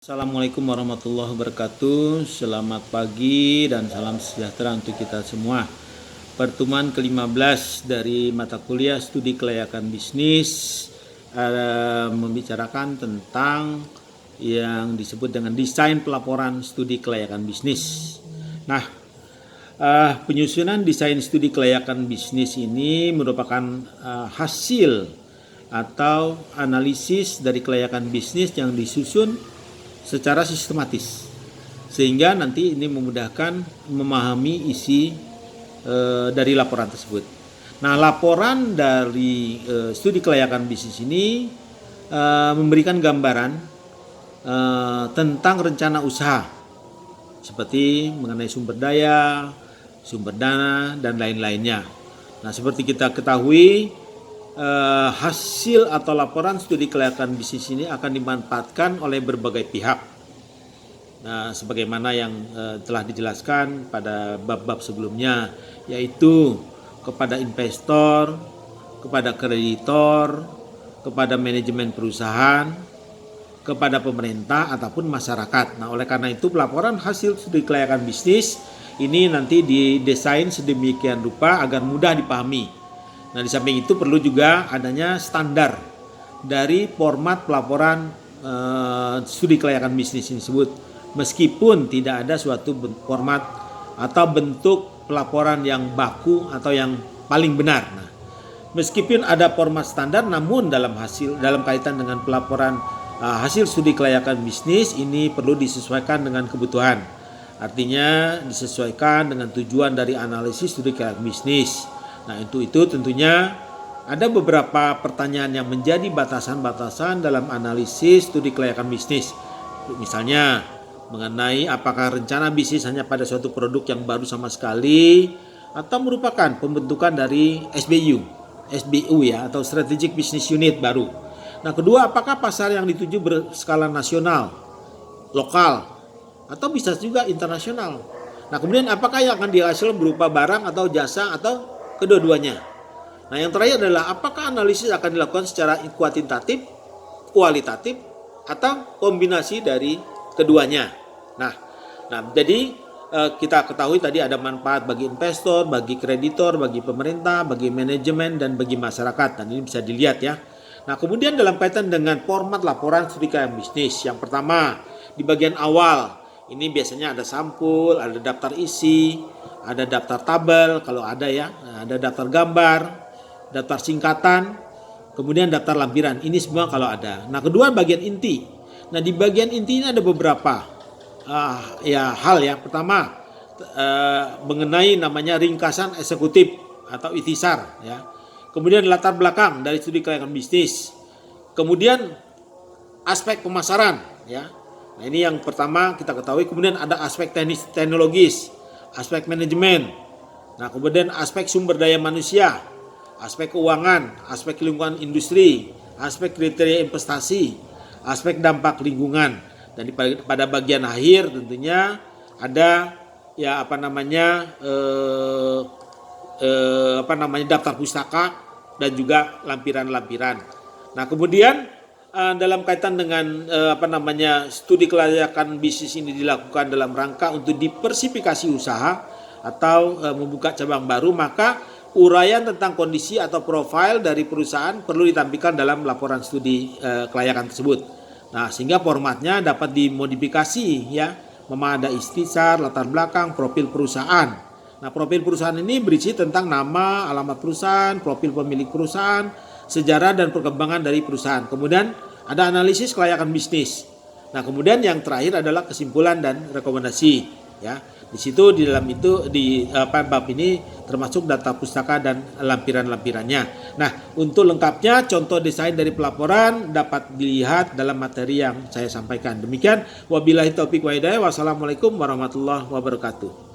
Assalamualaikum warahmatullahi wabarakatuh. Selamat pagi dan salam sejahtera untuk kita semua. Pertemuan ke-15 dari mata kuliah studi kelayakan bisnis membicarakan tentang yang disebut dengan desain pelaporan studi kelayakan bisnis. Nah, penyusunan desain studi kelayakan bisnis ini merupakan hasil atau analisis dari kelayakan bisnis yang disusun secara sistematis, sehingga nanti ini memudahkan memahami isi dari laporan tersebut. Nah, laporan dari studi kelayakan bisnis ini memberikan gambaran tentang rencana usaha, seperti mengenai sumber daya, sumber dana, dan lain-lainnya. Nah, seperti kita ketahui, hasil atau laporan studi kelayakan bisnis ini akan dimanfaatkan oleh berbagai pihak. Nah, sebagaimana yang telah dijelaskan pada bab-bab sebelumnya, yaitu kepada investor, kepada kreditor, kepada manajemen perusahaan, kepada pemerintah ataupun masyarakat. Nah, oleh karena itu pelaporan hasil studi kelayakan bisnis ini nanti didesain sedemikian rupa agar mudah dipahami. Nah, di samping itu perlu juga adanya standar dari format pelaporan studi kelayakan bisnis tersebut, meskipun tidak ada suatu format atau bentuk pelaporan yang baku atau yang paling benar. Nah, meskipun ada format standar, namun dalam kaitan dengan pelaporan hasil studi kelayakan bisnis ini perlu disesuaikan dengan kebutuhan. Artinya disesuaikan dengan tujuan dari analisis studi kelayakan bisnis. Nah, itu tentunya ada beberapa pertanyaan yang menjadi batasan-batasan dalam analisis studi kelayakan bisnis. Misalnya mengenai apakah rencana bisnis hanya pada suatu produk yang baru sama sekali atau merupakan pembentukan dari SBU ya, atau Strategic Business Unit baru. Nah, kedua, apakah pasar yang dituju berskala nasional, lokal, atau bisa juga internasional. Nah, kemudian apakah yang akan dihasilkan berupa barang atau jasa atau kedua-duanya. Nah, yang terakhir adalah apakah analisis akan dilakukan secara kuantitatif, kualitatif, atau kombinasi dari keduanya. Nah, jadi kita ketahui tadi ada manfaat bagi investor, bagi kreditor, bagi pemerintah, bagi manajemen, dan bagi masyarakat. Dan ini bisa dilihat ya. Nah, kemudian dalam kaitan dengan format laporan studi kelayakan bisnis, yang pertama di bagian awal ini biasanya ada sampul, ada daftar isi, ada daftar tabel kalau ada ya, ada daftar gambar, daftar singkatan, kemudian daftar lampiran. Ini semua kalau ada. Nah, kedua bagian inti. Nah, di bagian inti ini ada beberapa hal ya. Pertama mengenai namanya ringkasan eksekutif atau ikhtisar ya. Kemudian latar belakang dari studi kelayakan bisnis. Kemudian aspek pemasaran ya. Nah, ini yang pertama kita ketahui. Kemudian ada aspek teknologis, aspek manajemen. Nah, kemudian aspek sumber daya manusia, aspek keuangan, aspek lingkungan industri, aspek kriteria investasi, aspek dampak lingkungan. Dan pada bagian akhir tentunya ada ya daftar pustaka dan juga lampiran-lampiran. Nah, kemudian dalam kaitan dengan studi kelayakan bisnis ini dilakukan dalam rangka untuk diversifikasi usaha atau membuka cabang baru, maka uraian tentang kondisi atau profil dari perusahaan perlu ditampilkan dalam laporan studi kelayakan tersebut. Nah, sehingga formatnya dapat dimodifikasi ya, ada ikhtisar, latar belakang, profil perusahaan. Nah, profil perusahaan ini berisi tentang nama, alamat perusahaan, profil pemilik perusahaan, sejarah dan perkembangan dari perusahaan. Kemudian ada analisis kelayakan bisnis. Nah, kemudian yang terakhir adalah kesimpulan dan rekomendasi ya. Di situ di dalam itu bab ini termasuk data pustaka dan lampiran-lampirannya. Nah, untuk lengkapnya contoh desain dari pelaporan dapat dilihat dalam materi yang saya sampaikan. Demikian, wabillahi taufiq wa hidayah. Wassalamualaikum warahmatullahi wabarakatuh.